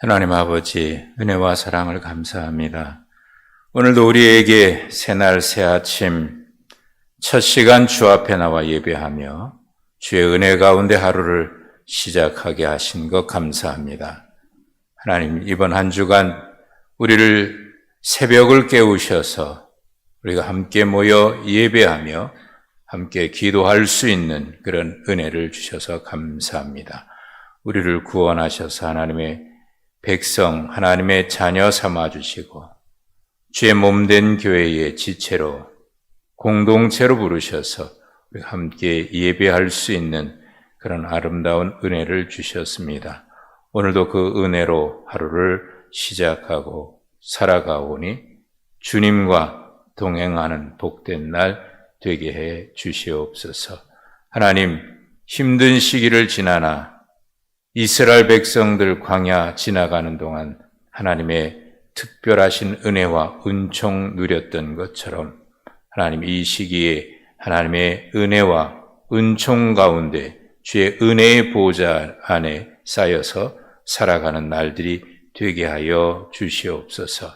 하나님 아버지, 은혜와 사랑을 감사합니다. 오늘도 우리에게 새날 새아침 첫 시간 주 앞에 나와 예배하며 주의 은혜 가운데 하루를 시작하게 하신 것 감사합니다. 하나님, 이번 한 주간 우리를 새벽을 깨우셔서 우리가 함께 모여 예배하며 함께 기도할 수 있는 그런 은혜를 주셔서 감사합니다. 우리를 구원하셔서 하나님의 백성, 하나님의 자녀 삼아주시고 주의 몸된 교회의 지체로 공동체로 부르셔서 우리가 함께 예배할 수 있는 그런 아름다운 은혜를 주셨습니다. 오늘도 그 은혜로 하루를 시작하고 살아가오니 주님과 동행하는 복된 날 되게 해 주시옵소서. 하나님, 힘든 시기를 지나나 이스라엘 백성들 광야 지나가는 동안 하나님의 특별하신 은혜와 은총 누렸던 것처럼 하나님 이 시기에 하나님의 은혜와 은총 가운데 주의 은혜의 보좌 안에 쌓여서 살아가는 날들이 되게 하여 주시옵소서.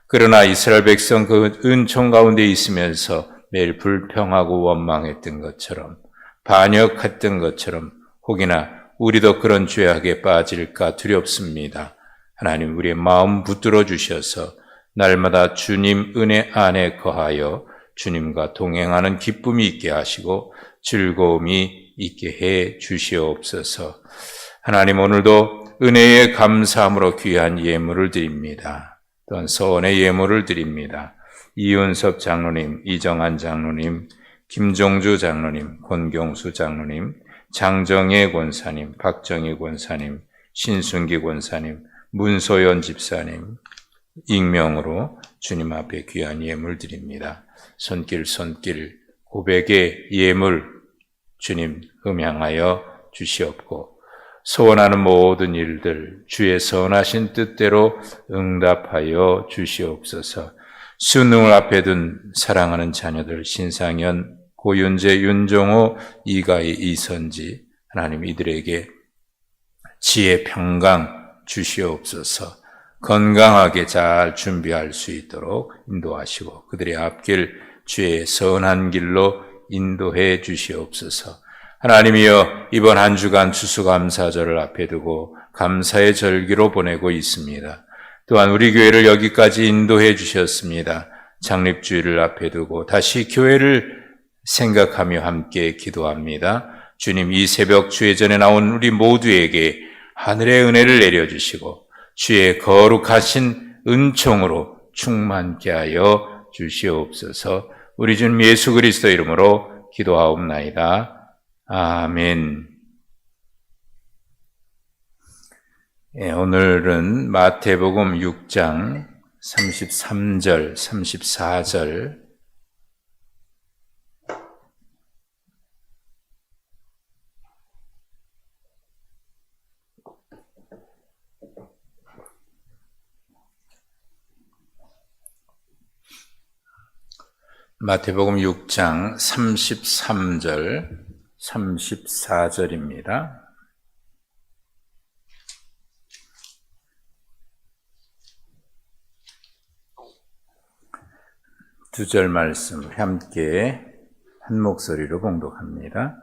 그러나 이스라엘 백성 그 은총 가운데 있으면서 매일 불평하고 원망했던 것처럼 반역했던 것처럼 혹이나 우리도 그런 죄악에 빠질까 두렵습니다. 하나님, 우리의 마음 붙들어 주셔서 날마다 주님 은혜 안에 거하여 주님과 동행하는 기쁨이 있게 하시고 즐거움이 있게 해 주시옵소서. 하나님, 오늘도 은혜에 감사함으로 귀한 예물을 드립니다. 또한 서원의 예물을 드립니다. 이윤섭 장로님, 이정한 장로님, 김종주 장로님, 권경수 장로님, 장정혜 권사님, 박정희 권사님, 신순기 권사님, 문소연 집사님 익명으로 주님 앞에 귀한 예물 드립니다. 손길 고백의 예물 주님 음향하여 주시옵고 소원하는 모든 일들 주의 선하신 뜻대로 응답하여 주시옵소서. 수능을 앞에 둔 사랑하는 자녀들 신상현, 고윤재, 윤종호, 이가희, 이선지 하나님 이들에게 지혜 평강 주시옵소서. 건강하게 잘 준비할 수 있도록 인도하시고 그들의 앞길 주의 선한 길로 인도해 주시옵소서. 하나님이여, 이번 한 주간 추수감사절을 앞에 두고 감사의 절기로 보내고 있습니다. 또한 우리 교회를 여기까지 인도해 주셨습니다. 창립주일을 앞에 두고 다시 교회를 생각하며 함께 기도합니다. 주님, 이 새벽 주의 전에 나온 우리 모두에게 하늘의 은혜를 내려주시고 주의 거룩하신 은총으로 충만케 하여 주시옵소서. 우리 주님 예수 그리스도 이름으로 기도하옵나이다. 아멘. 오늘은 마태복음 6장 33절, 34절 마태복음 6장 33절, 34절입니다. 두 절 말씀을 함께 한 목소리로 봉독합니다.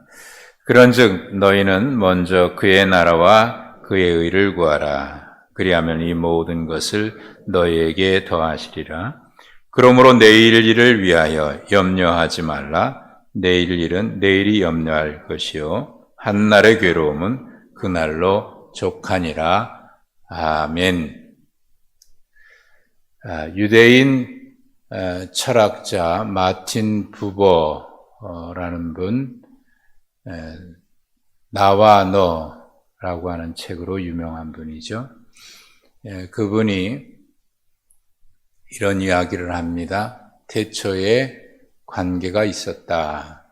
그런즉 너희는 먼저 그의 나라와 그의 의를 구하라. 그리하면 이 모든 것을 너희에게 더하시리라. 그러므로 내일 일을 위하여 염려하지 말라. 내일 일은 내일이 염려할 것이요 한날의 괴로움은 그날로 족하니라. 아멘. 유대인 철학자 마틴 부버라는 분, 나와 너라고 하는 책으로 유명한 분이죠. 그분이 이런 이야기를 합니다. 태초에 관계가 있었다.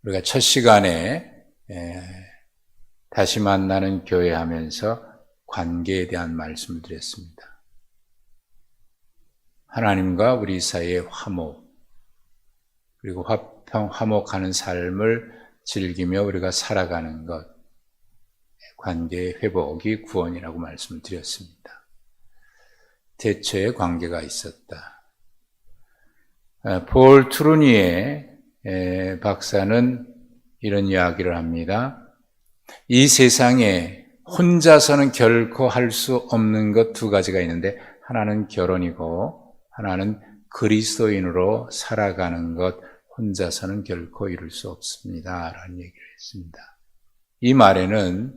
우리가 첫 시간에 다시 만나는 교회 하면서 관계에 대한 말씀을 드렸습니다. 하나님과 우리 사이의 화목, 그리고 화목하는 삶을 즐기며 우리가 살아가는 것, 관계의 회복이 구원이라고 말씀을 드렸습니다. 대처의 관계가 있었다. 폴 트루니에 박사는 이런 이야기를 합니다. 이 세상에 혼자서는 결코 할 수 없는 것 두 가지가 있는데, 하나는 결혼이고 하나는 그리스도인으로 살아가는 것, 혼자서는 결코 이룰 수 없습니다 라는 얘기를 했습니다. 이 말에는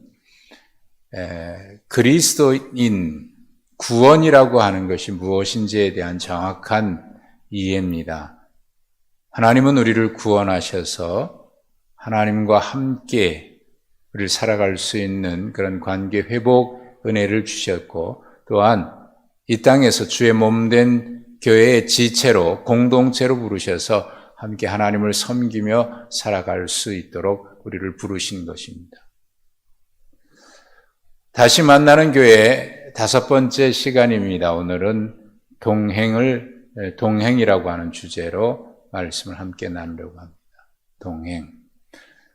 그리스도인 구원이라고 하는 것이 무엇인지에 대한 정확한 이해입니다. 하나님은 우리를 구원하셔서 하나님과 함께 우리를 살아갈 수 있는 그런 관계 회복 은혜를 주셨고, 또한 이 땅에서 주의 몸된 교회의 지체로, 공동체로 부르셔서 함께 하나님을 섬기며 살아갈 수 있도록 우리를 부르신 것입니다. 다시 만나는 교회 5번째 시간입니다. 오늘은 동행이라고 하는 주제로 말씀을 함께 나누려고 합니다. 동행.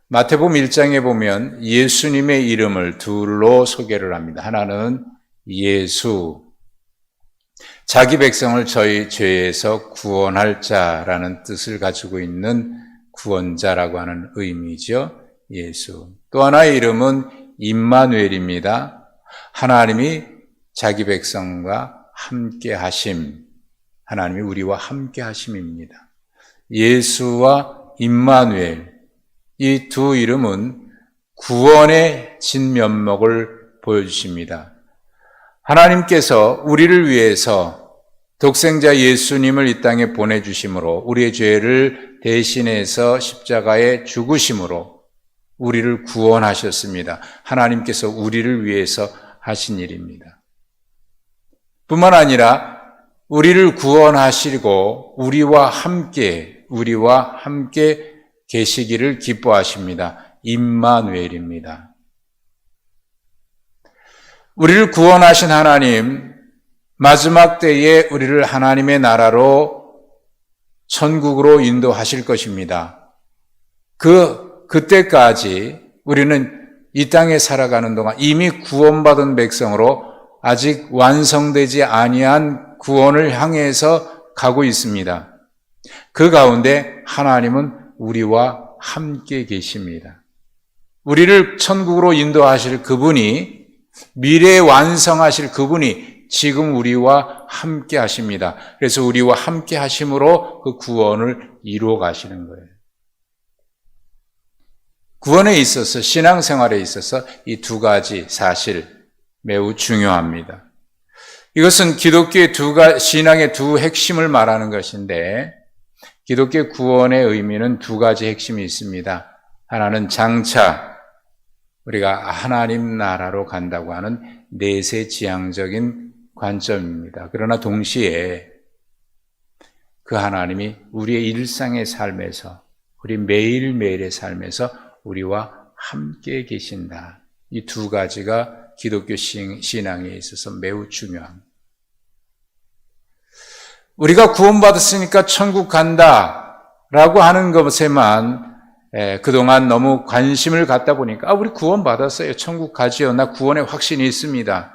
마태복음 1장에 보면 예수님의 이름을 둘로 소개를 합니다. 하나는 예수, 자기 백성을 저희 죄에서 구원할 자라는 뜻을 가지고 있는 구원자라고 하는 의미죠. 예수. 또 하나의 이름은 임마누엘입니다. 하나님이 자기 백성과 함께 하심, 하나님이 우리와 함께 하심입니다. 예수와 임마누엘, 이 두 이름은 구원의 진면목을 보여주십니다. 하나님께서 우리를 위해서 독생자 예수님을 이 땅에 보내주심으로, 우리의 죄를 대신해서 십자가에 죽으심으로 우리를 구원하셨습니다. 하나님께서 우리를 위해서 하신 일입니다. 뿐만 아니라 우리를 구원하시고 우리와 함께 계시기를 기뻐하십니다. 임마누엘입니다. 우리를 구원하신 하나님, 마지막 때에 우리를 하나님의 나라로, 천국으로 인도하실 것입니다. 그때까지 우리는 이 땅에 살아가는 동안 이미 구원받은 백성으로 아직 완성되지 아니한 구원을 향해서 가고 있습니다. 그 가운데 하나님은 우리와 함께 계십니다. 우리를 천국으로 인도하실 그분이, 미래에 완성하실 그분이 지금 우리와 함께 하십니다. 그래서 우리와 함께 하심으로 그 구원을 이루어 가시는 거예요. 구원에 있어서, 신앙생활에 있어서 이 두 가지 사실 매우 중요합니다. 이것은 기독교의 신앙의 두 핵심을 말하는 것인데, 기독교 구원의 의미는 두 가지 핵심이 있습니다. 하나는 장차 우리가 하나님 나라로 간다고 하는 내세지향적인 관점입니다. 그러나 동시에 그 하나님이 우리의 일상의 삶에서, 우리 매일매일의 삶에서 우리와 함께 계신다. 이 두 가지가 기독교 신앙에 있어서 매우 중요합니다. 우리가 구원받았으니까 천국 간다라고 하는 것에만 그동안 너무 관심을 갖다 보니까, 우리 구원받았어요, 천국 가지요, 나 구원의 확신이 있습니다,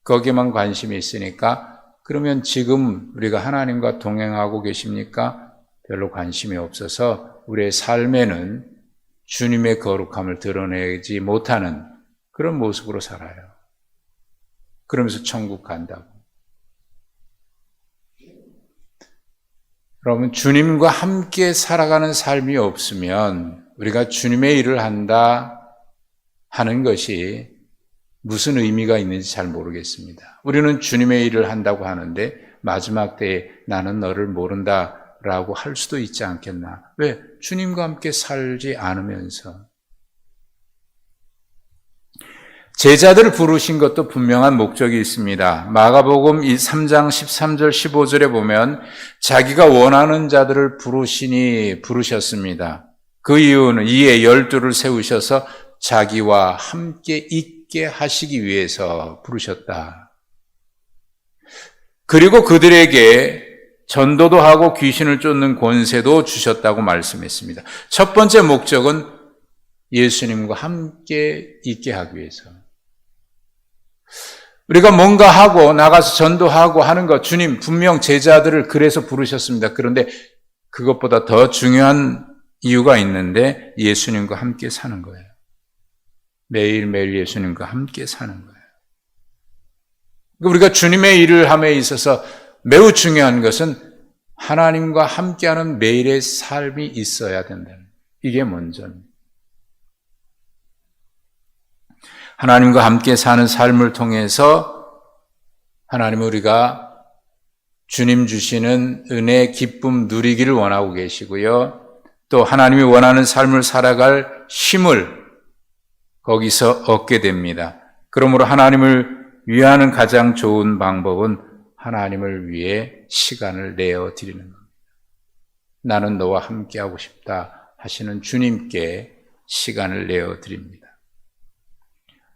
거기에만 관심이 있으니까, 그러면 지금 우리가 하나님과 동행하고 계십니까? 별로 관심이 없어서 우리의 삶에는 주님의 거룩함을 드러내지 못하는 그런 모습으로 살아요. 그러면서 천국 간다고. 여러분, 주님과 함께 살아가는 삶이 없으면 우리가 주님의 일을 한다 하는 것이 무슨 의미가 있는지 잘 모르겠습니다. 우리는 주님의 일을 한다고 하는데 마지막 때에 나는 너를 모른다라고 할 수도 있지 않겠나? 왜? 주님과 함께 살지 않으면서. 제자들을 부르신 것도 분명한 목적이 있습니다. 마가복음 3장 13절 15절에 보면 자기가 원하는 자들을 부르셨습니다. 그 이유는 이에 12를 세우셔서 자기와 함께 있게 하시기 위해서 부르셨다. 그리고 그들에게 전도도 하고 귀신을 쫓는 권세도 주셨다고 말씀했습니다. 첫 번째 목적은 예수님과 함께 있게 하기 위해서. 우리가 뭔가 하고 나가서 전도하고 하는 것, 주님 분명 제자들을 그래서 부르셨습니다. 그런데 그것보다 더 중요한 이유가 있는데 예수님과 함께 사는 거예요. 매일매일 예수님과 함께 사는 거예요. 우리가 주님의 일을 함에 있어서 매우 중요한 것은 하나님과 함께하는 매일의 삶이 있어야 된다는, 이게 먼저입니다. 하나님과 함께 사는 삶을 통해서 하나님은 우리가 주님 주시는 은혜, 기쁨 누리기를 원하고 계시고요. 또 하나님이 원하는 삶을 살아갈 힘을 거기서 얻게 됩니다. 그러므로 하나님을 위하는 가장 좋은 방법은 하나님을 위해 시간을 내어 드리는 겁니다. 나는 너와 함께하고 싶다 하시는 주님께 시간을 내어 드립니다.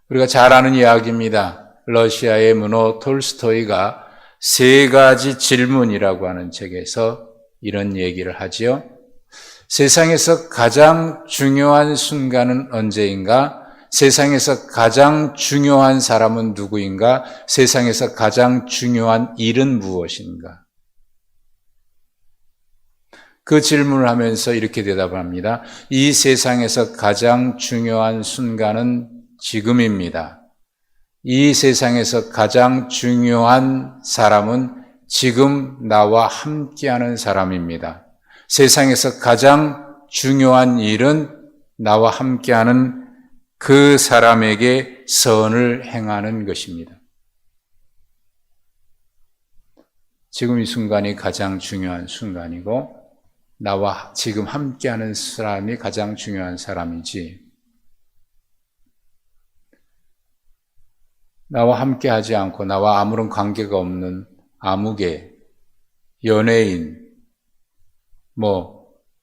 우리가 잘 아는 이야기입니다. 러시아의 문호 톨스토이가 3가지 질문이라고 하는 책에서 이런 얘기를 하지요. 세상에서 가장 중요한 순간은 언제인가? 세상에서 가장 중요한 사람은 누구인가? 세상에서 가장 중요한 일은 무엇인가? 그 질문을 하면서 이렇게 대답합니다. 이 세상에서 가장 중요한 순간은 지금입니다. 이 세상에서 가장 중요한 사람은 지금 나와 함께하는 사람입니다. 세상에서 가장 중요한 일은 나와 함께하는 그 사람에게 선을 행하는 것입니다. 지금 이 순간이 가장 중요한 순간이고 나와 지금 함께하는 사람이 가장 중요한 사람이지, 나와 함께하지 않고 나와 아무런 관계가 없는 아무개, 연예인,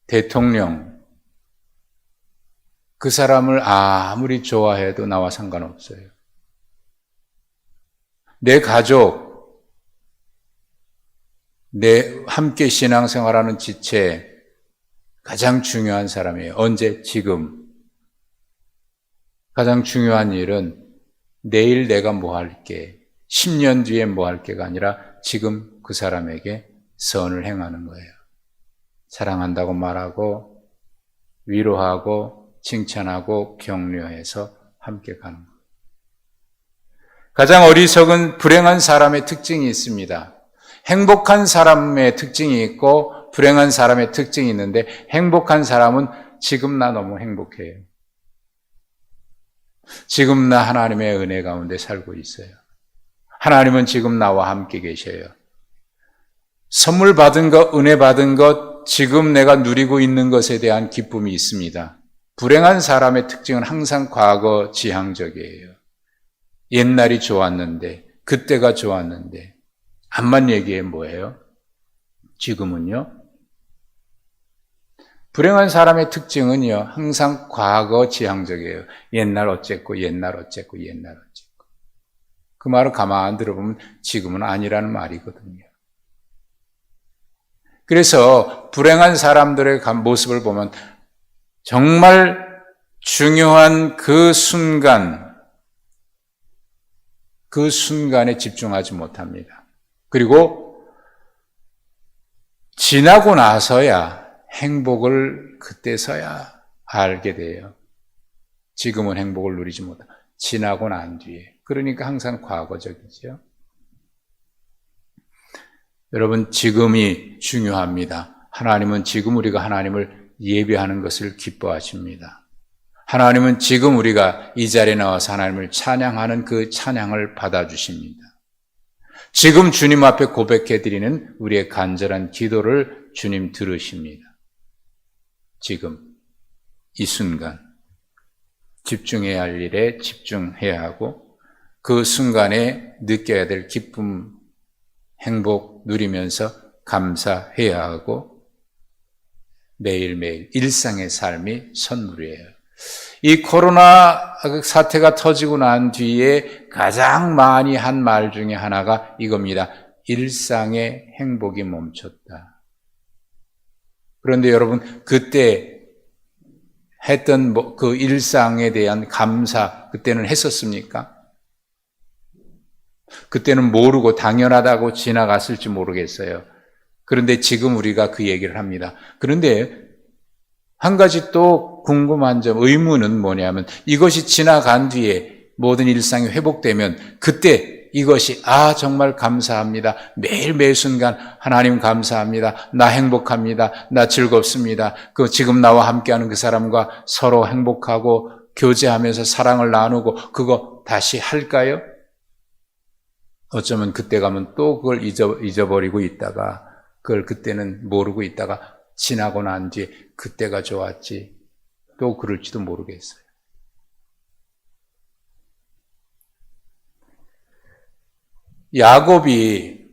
대통령, 그 사람을 아무리 좋아해도 나와 상관없어요. 내 가족, 내 함께 신앙생활하는 지체, 가장 중요한 사람이에요. 언제? 지금. 가장 중요한 일은 내일 내가 뭐 할게, 10년 뒤에 뭐 할게가 아니라 지금 그 사람에게 선을 행하는 거예요. 사랑한다고 말하고 위로하고 칭찬하고 격려해서 함께 가는 거예요. 가장 어리석은 불행한 사람의 특징이 있습니다. 행복한 사람의 특징이 있고 불행한 사람의 특징이 있는데, 행복한 사람은 지금 나 너무 행복해요. 지금 나 하나님의 은혜 가운데 살고 있어요. 하나님은 지금 나와 함께 계셔요. 선물 받은 것, 은혜 받은 것, 지금 내가 누리고 있는 것에 대한 기쁨이 있습니다. 불행한 사람의 특징은 항상 과거 지향적이에요. 옛날이 좋았는데, 그때가 좋았는데, 암만 얘기해 뭐예요? 지금은요? 불행한 사람의 특징은요, 항상 과거 지향적이에요. 옛날 어쨌고, 옛날 어쨌고, 옛날 어쨌고. 그 말을 가만 들어보면 지금은 아니라는 말이거든요. 그래서 불행한 사람들의 모습을 보면 정말 중요한 그 순간에 집중하지 못합니다. 그리고 지나고 나서야 행복을 그때서야 알게 돼요. 지금은 행복을 누리지 못하고 지나고 난 뒤에. 그러니까 항상 과거적이죠. 여러분, 지금이 중요합니다. 하나님은 지금 우리가 하나님을 예배하는 것을 기뻐하십니다. 하나님은 지금 우리가 이 자리에 나와서 하나님을 찬양하는 그 찬양을 받아주십니다. 지금 주님 앞에 고백해드리는 우리의 간절한 기도를 주님 들으십니다. 지금, 이 순간, 집중해야 할 일에 집중해야 하고 그 순간에 느껴야 될 기쁨, 행복 누리면서 감사해야 하고 매일매일 일상의 삶이 선물이에요. 이 코로나 사태가 터지고 난 뒤에 가장 많이 한 말 중에 하나가 이겁니다. 일상의 행복이 멈췄다. 그런데 여러분, 그때 했던 그 일상에 대한 감사 그때는 했었습니까? 그때는 모르고 당연하다고 지나갔을지 모르겠어요. 그런데 지금 우리가 그 얘기를 합니다. 그런데 한 가지 또 궁금한 점, 의문은 뭐냐면 이것이 지나간 뒤에 모든 일상이 회복되면 그때 이것이 정말 감사합니다. 매일 매 순간 하나님 감사합니다. 나 행복합니다. 나 즐겁습니다. 지금 나와 함께하는 그 사람과 서로 행복하고 교제하면서 사랑을 나누고 그거 다시 할까요? 어쩌면 그때 가면 또 그걸 잊어버리고 있다가 그걸 그때는 모르고 있다가 지나고 난 뒤에 그때가 좋았지 또 그럴지도 모르겠어요. 야곱이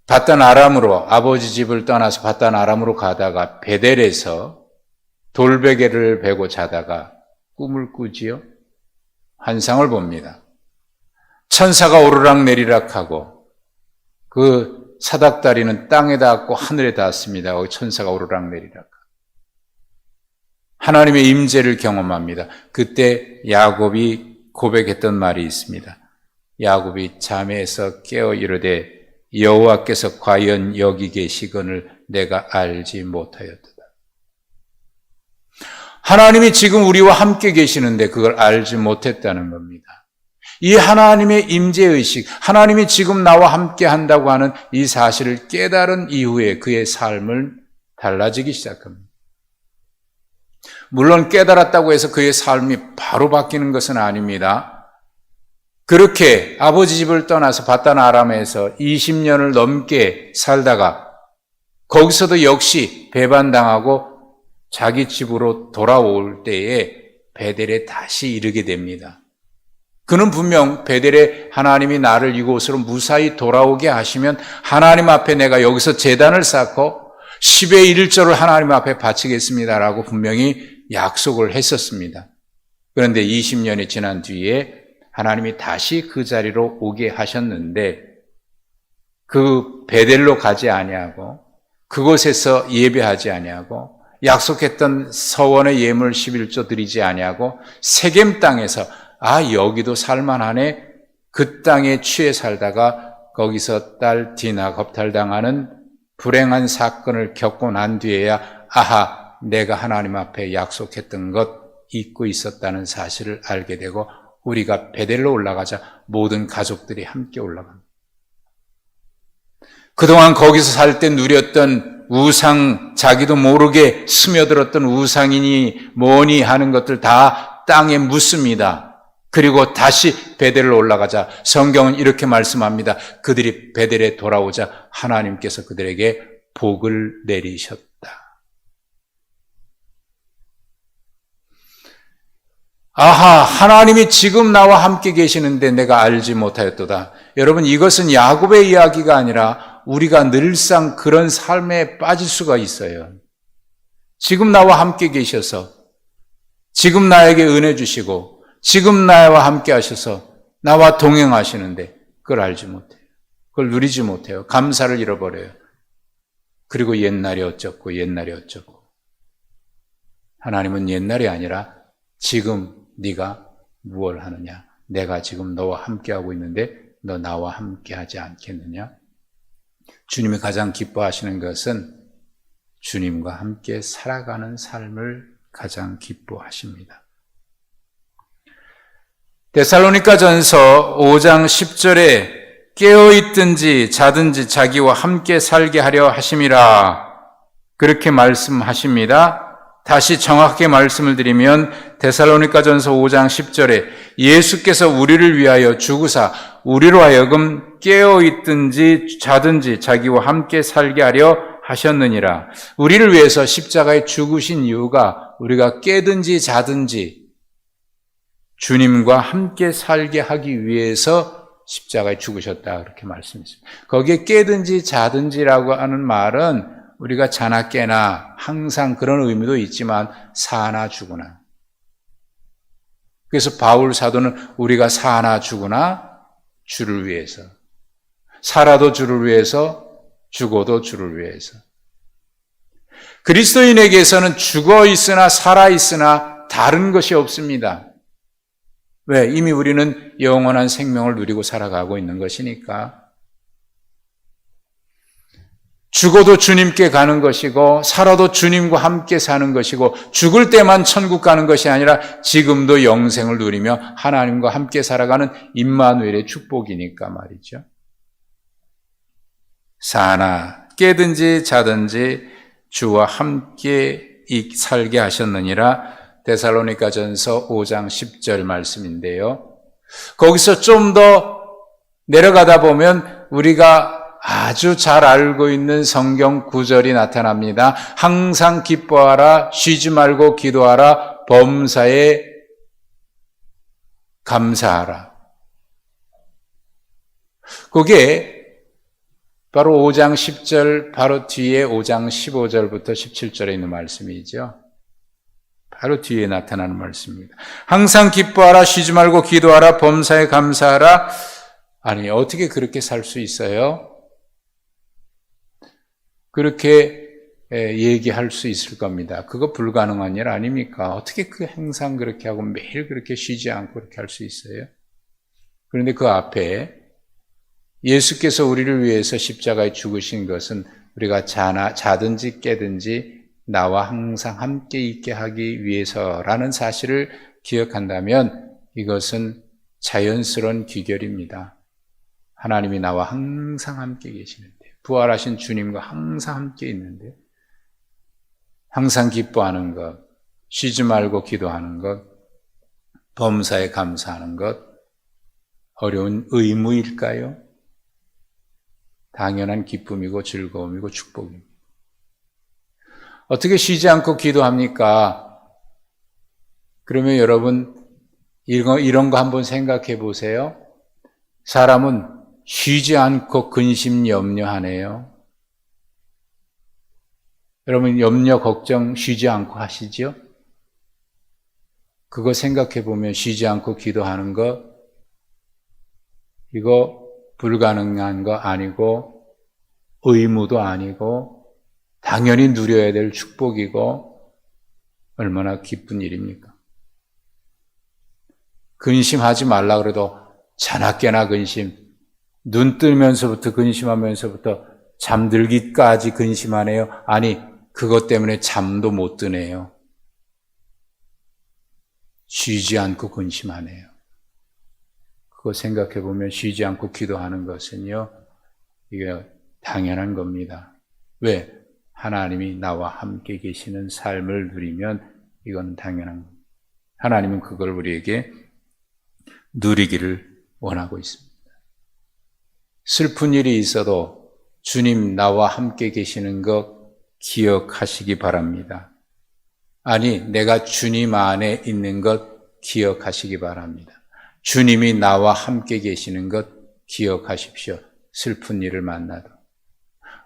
바단 아람으로 아버지 집을 떠나서 바단 아람으로 가다가 베델에서 돌베개를 베고 자다가 꿈을 꾸지요. 환상을 봅니다. 천사가 오르락 내리락 하고 그 사닥다리는 땅에 닿았고 하늘에 닿았습니다. 천사가 오르락 내리락. 하나님의 임재를 경험합니다. 그때 야곱이 고백했던 말이 있습니다. 야곱이 잠에서 깨어 이르되 여호와께서 과연 여기 계시거늘 내가 알지 못하였도다. 하나님이 지금 우리와 함께 계시는데 그걸 알지 못했다는 겁니다. 이 하나님의 임재의식, 하나님이 지금 나와 함께 한다고 하는 이 사실을 깨달은 이후에 그의 삶을 달라지기 시작합니다. 물론 깨달았다고 해서 그의 삶이 바로 바뀌는 것은 아닙니다. 그렇게 아버지 집을 떠나서 바단 아람에서 20년을 넘게 살다가 거기서도 역시 배반당하고 자기 집으로 돌아올 때에 베델에 다시 이르게 됩니다. 그는 분명 베델에 하나님이 나를 이곳으로 무사히 돌아오게 하시면 하나님 앞에 내가 여기서 제단을 쌓고 10의 1조를 하나님 앞에 바치겠습니다라고 분명히 약속을 했었습니다. 그런데 20년이 지난 뒤에 하나님이 다시 그 자리로 오게 하셨는데 그 베델로 가지 아니하고 그곳에서 예배하지 아니하고 약속했던 서원의 예물 11조 드리지 아니하고 세겜 땅에서 여기도 살만하네. 그 땅에 취해 살다가 거기서 딸 디나 겁탈당하는 불행한 사건을 겪고 난 뒤에야 내가 하나님 앞에 약속했던 것 잊고 있었다는 사실을 알게 되고 우리가 베델로 올라가자 모든 가족들이 함께 올라갑니다. 그동안 거기서 살 때 누렸던 우상, 자기도 모르게 스며들었던 우상이니 뭐니 하는 것들 다 땅에 묻습니다. 그리고 다시 베델로 올라가자 성경은 이렇게 말씀합니다. 그들이 베델에 돌아오자 하나님께서 그들에게 복을 내리셨다. 하나님이 지금 나와 함께 계시는데 내가 알지 못하였도다. 여러분, 이것은 야곱의 이야기가 아니라 우리가 늘상 그런 삶에 빠질 수가 있어요. 지금 나와 함께 계셔서, 지금 나에게 은혜 주시고, 지금 나와 함께 하셔서 나와 동행하시는데 그걸 알지 못해요. 그걸 누리지 못해요. 감사를 잃어버려요. 그리고 옛날이 어쩌고 하나님은 옛날이 아니라 지금 네가 무엇을 하느냐? 내가 지금 너와 함께하고 있는데 너 나와 함께하지 않겠느냐? 주님이 가장 기뻐하시는 것은 주님과 함께 살아가는 삶을 가장 기뻐하십니다. 데살로니가전서 5장 10절에 깨어있든지 자든지 자기와 함께 살게 하려 하심이라 그렇게 말씀하십니다. 다시 정확하게 말씀을 드리면 데살로니가전서 5장 10절에 예수께서 우리를 위하여 죽으사 우리로 하여금 깨어있든지 자든지 자기와 함께 살게 하려 하셨느니라. 우리를 위해서 십자가에 죽으신 이유가 우리가 깨든지 자든지 주님과 함께 살게 하기 위해서 십자가에 죽으셨다 그렇게 말씀했습니다. 거기에 깨든지 자든지라고 하는 말은 우리가 자나 깨나 항상 그런 의미도 있지만 사나 죽으나. 그래서 바울 사도는 우리가 사나 죽으나 주를 위해서, 살아도 주를 위해서, 죽어도 주를 위해서. 그리스도인에게서는 죽어 있으나 살아 있으나 다른 것이 없습니다. 왜? 이미 우리는 영원한 생명을 누리고 살아가고 있는 것이니까. 죽어도 주님께 가는 것이고 살아도 주님과 함께 사는 것이고 죽을 때만 천국 가는 것이 아니라 지금도 영생을 누리며 하나님과 함께 살아가는 임마누엘의 축복이니까 말이죠. 사나 깨든지 자든지 주와 함께 살게 하셨느니라. 데살로니가전서 5장 10절 말씀인데요. 거기서 좀 더 내려가다 보면 우리가 아주 잘 알고 있는 성경 구절이 나타납니다. 항상 기뻐하라, 쉬지 말고 기도하라, 범사에 감사하라. 그게 바로 5장 10절 바로 뒤에 5장 15절부터 17절에 있는 말씀이죠. 바로 뒤에 나타나는 말씀입니다. 항상 기뻐하라, 쉬지 말고 기도하라, 범사에 감사하라. 아니, 어떻게 그렇게 살 수 있어요? 그렇게 얘기할 수 있을 겁니다. 그거 불가능한 일 아닙니까? 어떻게 항상 그렇게 하고 매일 그렇게 쉬지 않고 그렇게 할 수 있어요? 그런데 그 앞에 예수께서 우리를 위해서 십자가에 죽으신 것은 우리가 자든지 깨든지 나와 항상 함께 있게 하기 위해서라는 사실을 기억한다면 이것은 자연스러운 귀결입니다. 하나님이 나와 항상 함께 계시는데, 부활하신 주님과 항상 함께 있는데, 항상 기뻐하는 것, 쉬지 말고 기도하는 것, 범사에 감사하는 것, 어려운 의무일까요? 당연한 기쁨이고 즐거움이고 축복입니다. 어떻게 쉬지 않고 기도합니까? 그러면 여러분 이런 거 한번 생각해 보세요. 사람은 쉬지 않고 근심 염려하네요. 여러분 염려 걱정 쉬지 않고 하시죠? 그거 생각해 보면 쉬지 않고 기도하는 거 이거 불가능한 거 아니고 의무도 아니고 당연히 누려야 될 축복이고 얼마나 기쁜 일입니까? 근심하지 말라 그래도 자나깨나 근심, 눈 뜨면서부터 근심하면서부터 잠들기까지 근심하네요. 아니, 그것 때문에 잠도 못 드네요. 쉬지 않고 근심하네요. 그거 생각해 보면 쉬지 않고 기도하는 것은요, 이게 당연한 겁니다. 왜? 하나님이 나와 함께 계시는 삶을 누리면 이건 당연한 겁니다. 하나님은 그걸 우리에게 누리기를 원하고 있습니다. 슬픈 일이 있어도 주님 나와 함께 계시는 것 기억하시기 바랍니다. 아니, 내가 주님 안에 있는 것 기억하시기 바랍니다. 주님이 나와 함께 계시는 것 기억하십시오. 슬픈 일을 만나도.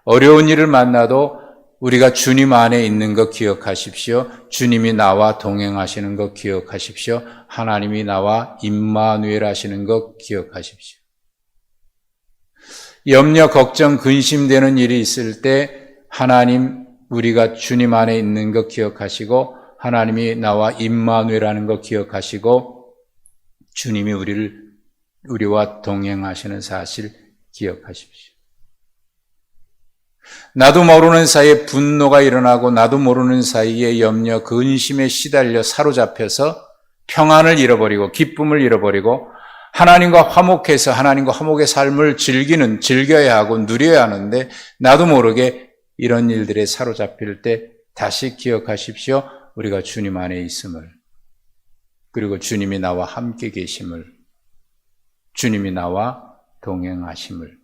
어려운 일을 만나도 우리가 주님 안에 있는 것 기억하십시오. 주님이 나와 동행하시는 것 기억하십시오. 하나님이 나와 임마누엘 하시는 것 기억하십시오. 염려, 걱정, 근심되는 일이 있을 때 하나님, 우리가 주님 안에 있는 것 기억하시고 하나님이 나와 임마누엘 하는 것 기억하시고 주님이 우리와 동행하시는 사실 기억하십시오. 나도 모르는 사이에 분노가 일어나고 나도 모르는 사이에 염려, 근심에 시달려 사로잡혀서 평안을 잃어버리고 기쁨을 잃어버리고 하나님과 화목해서 하나님과 화목의 삶을 즐겨야 하고 누려야 하는데 나도 모르게 이런 일들에 사로잡힐 때 다시 기억하십시오. 우리가 주님 안에 있음을, 그리고 주님이 나와 함께 계심을, 주님이 나와 동행하심을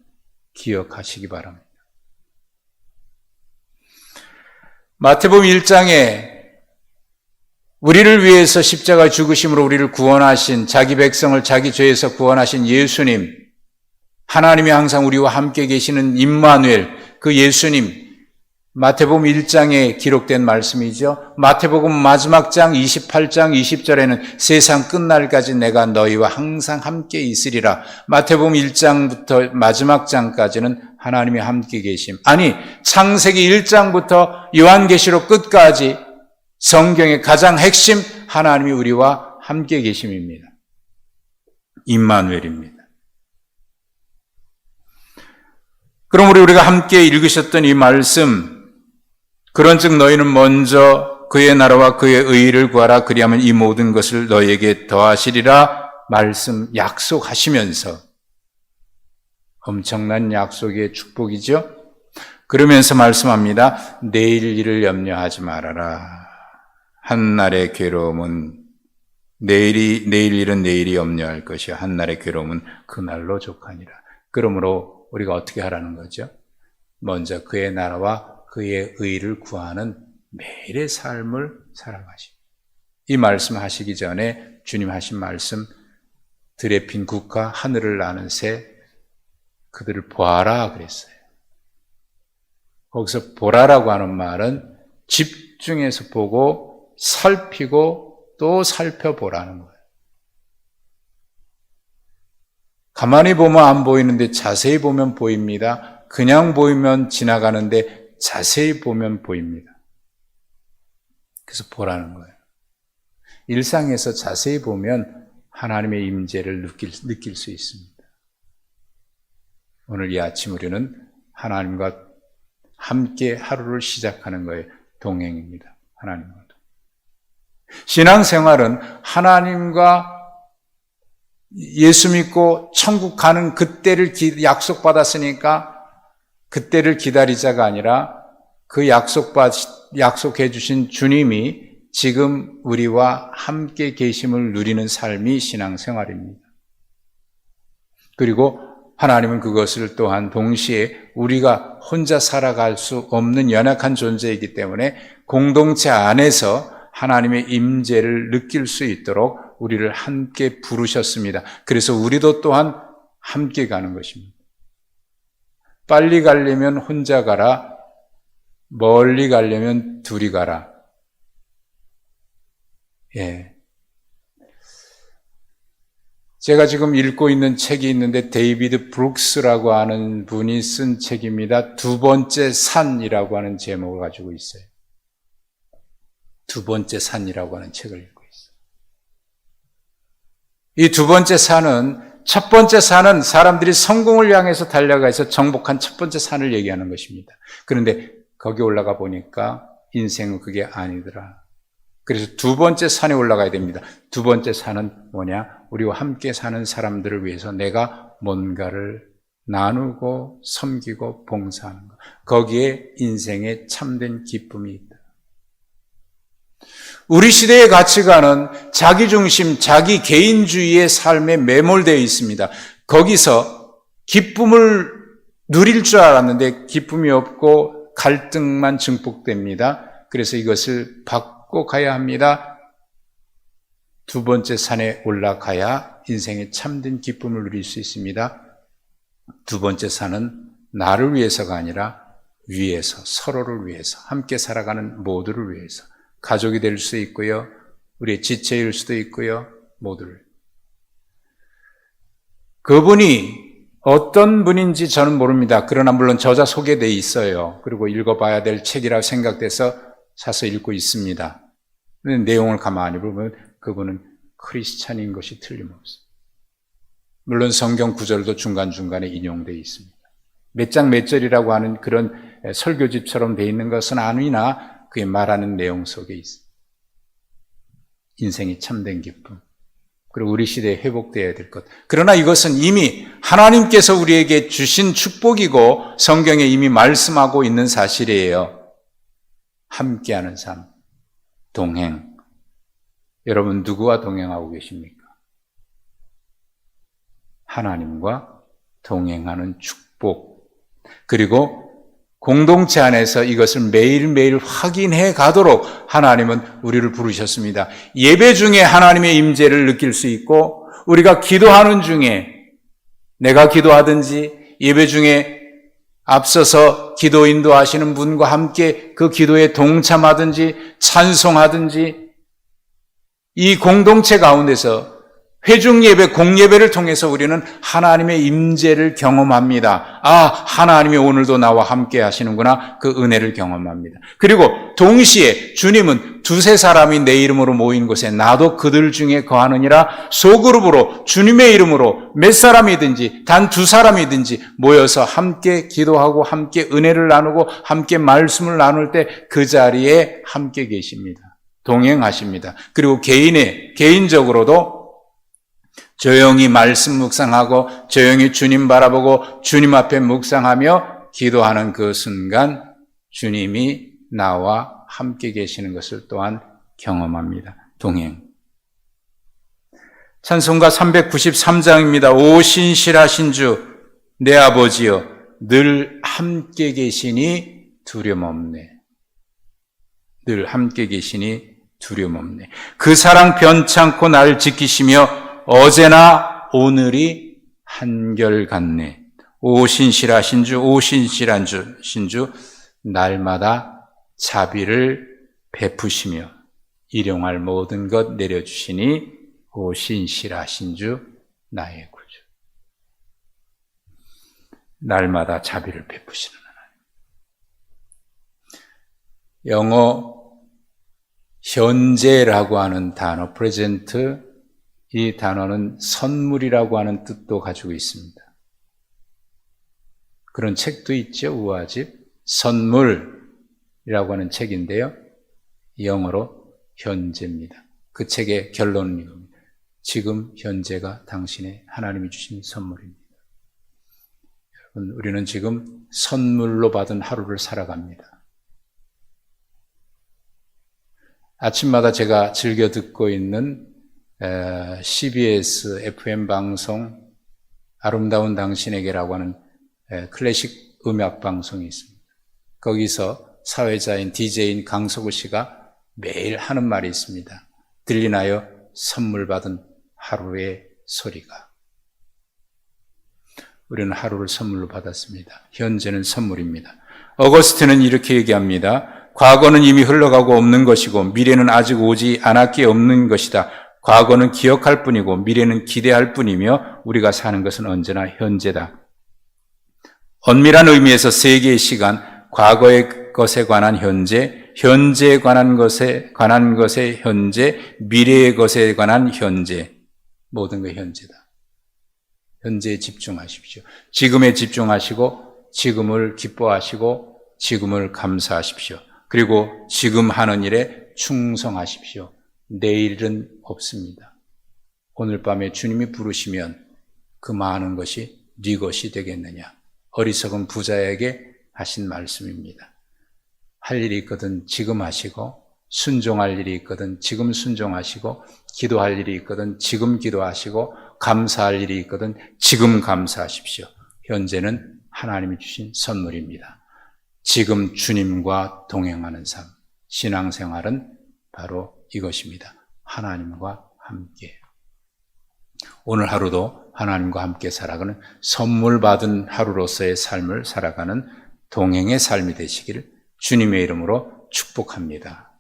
기억하시기 바랍니다. 마태복음 1장에 우리를 위해서 십자가 죽으심으로 우리를 구원하신, 자기 백성을 자기 죄에서 구원하신 예수님, 하나님이 항상 우리와 함께 계시는 임마누엘, 그 예수님, 마태복음 1장에 기록된 말씀이죠. 마태복음 마지막 장 28장 20절에는 세상 끝날까지 내가 너희와 항상 함께 있으리라. 마태복음 1장부터 마지막 장까지는 하나님이 함께 계심. 아니, 창세기 1장부터 요한계시록 끝까지 성경의 가장 핵심, 하나님이 우리와 함께 계심입니다. 임마누엘입니다. 그럼 우리가 함께 읽으셨던 이 말씀, 그런즉 너희는 먼저 그의 나라와 그의 의의를 구하라. 그리하면 이 모든 것을 너희에게 더하시리라 말씀 약속하시면서, 엄청난 약속의 축복이죠. 그러면서 말씀합니다. 내일 일을 염려하지 말아라. 한날의 괴로움은 내일 일은 내일이 염려할 것이요 한날의 괴로움은 그날로 족하니라. 그러므로 우리가 어떻게 하라는 거죠? 먼저 그의 나라와 그의 의를 구하는 매일의 삶을 살아가십니다. 이 말씀 하시기 전에 주님 하신 말씀, 들에 핀 국화 하늘을 나는 새 그들을 보아라 그랬어요. 거기서 보라라고 하는 말은 집중해서 보고 살피고 또 살펴보라는 거예요. 가만히 보면 안 보이는데 자세히 보면 보입니다. 그냥 보이면 지나가는데 자세히 보면 보입니다. 그래서 보라는 거예요. 일상에서 자세히 보면 하나님의 임재를 느낄 수 있습니다. 오늘 이 아침 우리는 하나님과 함께 하루를 시작하는 거예요. 동행입니다. 하나님과. 신앙생활은 하나님과 예수 믿고 천국 가는 그때를 약속받았으니까 그때를 기다리자가 아니라 그 약속해 주신 주님이 지금 우리와 함께 계심을 누리는 삶이 신앙생활입니다. 그리고 하나님은 그것을 또한 동시에 우리가 혼자 살아갈 수 없는 연약한 존재이기 때문에 공동체 안에서 하나님의 임재를 느낄 수 있도록 우리를 함께 부르셨습니다. 그래서 우리도 또한 함께 가는 것입니다. 빨리 가려면 혼자 가라, 멀리 가려면 둘이 가라. 예. 제가 지금 읽고 있는 책이 있는데 데이비드 브룩스라고 하는 분이 쓴 책입니다. 두 번째 산이라고 하는 제목을 가지고 있어요. 두 번째 산이라고 하는 책을 읽고 있어요. 이 두 번째 산은, 첫 번째 산은 사람들이 성공을 향해서 달려가서 정복한 첫 번째 산을 얘기하는 것입니다. 그런데 거기 올라가 보니까 인생은 그게 아니더라. 그래서 두 번째 산에 올라가야 됩니다. 두 번째 산은 뭐냐? 우리와 함께 사는 사람들을 위해서 내가 뭔가를 나누고 섬기고 봉사하는 것. 거기에 인생의 참된 기쁨이 있다. 우리 시대의 가치관은 자기중심, 자기 개인주의의 삶에 매몰되어 있습니다. 거기서 기쁨을 누릴 줄 알았는데 기쁨이 없고 갈등만 증폭됩니다. 그래서 이것을 바꿔 가야 합니다. 두 번째 산에 올라가야 인생의 참된 기쁨을 누릴 수 있습니다. 두 번째 산은 나를 위해서가 아니라 위에서, 서로를 위해서, 함께 살아가는 모두를 위해서. 가족이 될 수 있고요. 우리의 지체일 수도 있고요. 모두를. 그분이 어떤 분인지 저는 모릅니다. 그러나 물론 저자 소개되어 있어요. 그리고 읽어봐야 될 책이라고 생각돼서 사서 읽고 있습니다. 내용을 가만히 보면 그분은 크리스찬인 것이 틀림없어요. 물론 성경 구절도 중간중간에 인용되어 있습니다. 몇 장 몇 절이라고 하는 그런 설교집처럼 되어 있는 것은 아니나 그게 말하는 내용 속에 있습니다. 인생이 참된 기쁨. 그리고 우리 시대에 회복되어야 될 것. 그러나 이것은 이미 하나님께서 우리에게 주신 축복이고 성경에 이미 말씀하고 있는 사실이에요. 함께하는 삶, 동행. 여러분 누구와 동행하고 계십니까? 하나님과 동행하는 축복. 그리고 공동체 안에서 이것을 매일매일 확인해 가도록 하나님은 우리를 부르셨습니다. 예배 중에 하나님의 임재를 느낄 수 있고 우리가 기도하는 중에 내가 기도하든지 예배 중에 앞서서 기도 인도하시는 분과 함께 그 기도에 동참하든지 찬송하든지 이 공동체 가운데서 회중 예배, 공예배를 통해서 우리는 하나님의 임재를 경험합니다. 아, 하나님이 오늘도 나와 함께 하시는구나. 그 은혜를 경험합니다. 그리고 동시에 주님은 두세 사람이 내 이름으로 모인 곳에 나도 그들 중에 거하느니라. 소그룹으로 주님의 이름으로 몇 사람이든지 단 두 사람이든지 모여서 함께 기도하고 함께 은혜를 나누고 함께 말씀을 나눌 때 그 자리에 함께 계십니다. 동행하십니다. 그리고 개인적으로도 조용히 말씀 묵상하고 조용히 주님 바라보고 주님 앞에 묵상하며 기도하는 그 순간 주님이 나와 함께 계시는 것을 또한 경험합니다. 동행. 찬송가 393장입니다. 오 신실하신 주 내 아버지여 늘 함께 계시니 두려움없네. 늘 함께 계시니 두려움없네. 그 사랑 변찮고 나를 지키시며 어제나 오늘이 한결같네. 오 신실하신 주, 오 신실한 주, 날마다 자비를 베푸시며 일용할 모든 것 내려주시니 오 신실하신 주, 나의 구주. 날마다 자비를 베푸시는 하나님. 영어 현재라고 하는 단어, present, 이 단어는 선물이라고 하는 뜻도 가지고 있습니다. 그런 책도 있죠. 우화집 선물이라고 하는 책인데요. 영어로 현재입니다. 그 책의 결론은 이겁니다. 지금 현재가 당신의 하나님이 주신 선물입니다. 여러분, 우리는 지금 선물로 받은 하루를 살아갑니다. 아침마다 제가 즐겨 듣고 있는 CBS FM 방송 아름다운 당신에게라고 하는 클래식 음악 방송이 있습니다. 거기서 사회자인 DJ인 강석우 씨가 매일 하는 말이 있습니다. 들리나요? 선물 받은 하루의 소리가. 우리는 하루를 선물로 받았습니다. 현재는 선물입니다. 어거스틴은 이렇게 얘기합니다. 과거는 이미 흘러가고 없는 것이고 미래는 아직 오지 않았기에 없는 것이다. 과거는 기억할 뿐이고 미래는 기대할 뿐이며 우리가 사는 것은 언제나 현재다. 엄밀한 의미에서 세 개의 시간, 과거의 것에 관한 현재, 현재에 관한 것에 현재, 미래의 것에 관한 현재, 모든 게 현재다. 현재에 집중하십시오. 지금에 집중하시고 지금을 기뻐하시고 지금을 감사하십시오. 그리고 지금 하는 일에 충성하십시오. 내일은 없습니다. 오늘 밤에 주님이 부르시면 그 많은 것이 네 것이 되겠느냐. 어리석은 부자에게 하신 말씀입니다. 할 일이 있거든 지금 하시고 순종할 일이 있거든 지금 순종하시고 기도할 일이 있거든 지금 기도하시고 감사할 일이 있거든 지금 감사하십시오. 현재는 하나님이 주신 선물입니다. 지금 주님과 동행하는 삶, 신앙생활은 바로 이것입니다. 하나님과 함께. 오늘 하루도 하나님과 함께 살아가는 선물 받은 하루로서의 삶을 살아가는 동행의 삶이 되시기를 주님의 이름으로 축복합니다.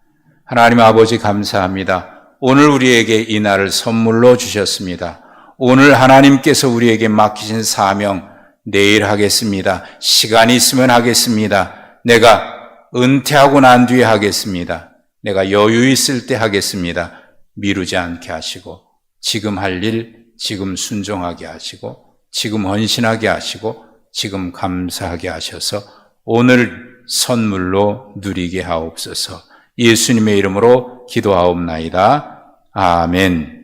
하나님 아버지 감사합니다. 오늘 우리에게 이 날을 선물로 주셨습니다. 오늘 하나님께서 우리에게 맡기신 사명 내일 하겠습니다. 시간이 있으면 하겠습니다. 내가 은퇴하고 난 뒤에 하겠습니다. 내가 여유 있을 때 하겠습니다. 미루지 않게 하시고 지금 할 일 지금 순종하게 하시고 지금 헌신하게 하시고 지금 감사하게 하셔서 오늘 선물로 누리게 하옵소서. 예수님의 이름으로 기도하옵나이다. 아멘.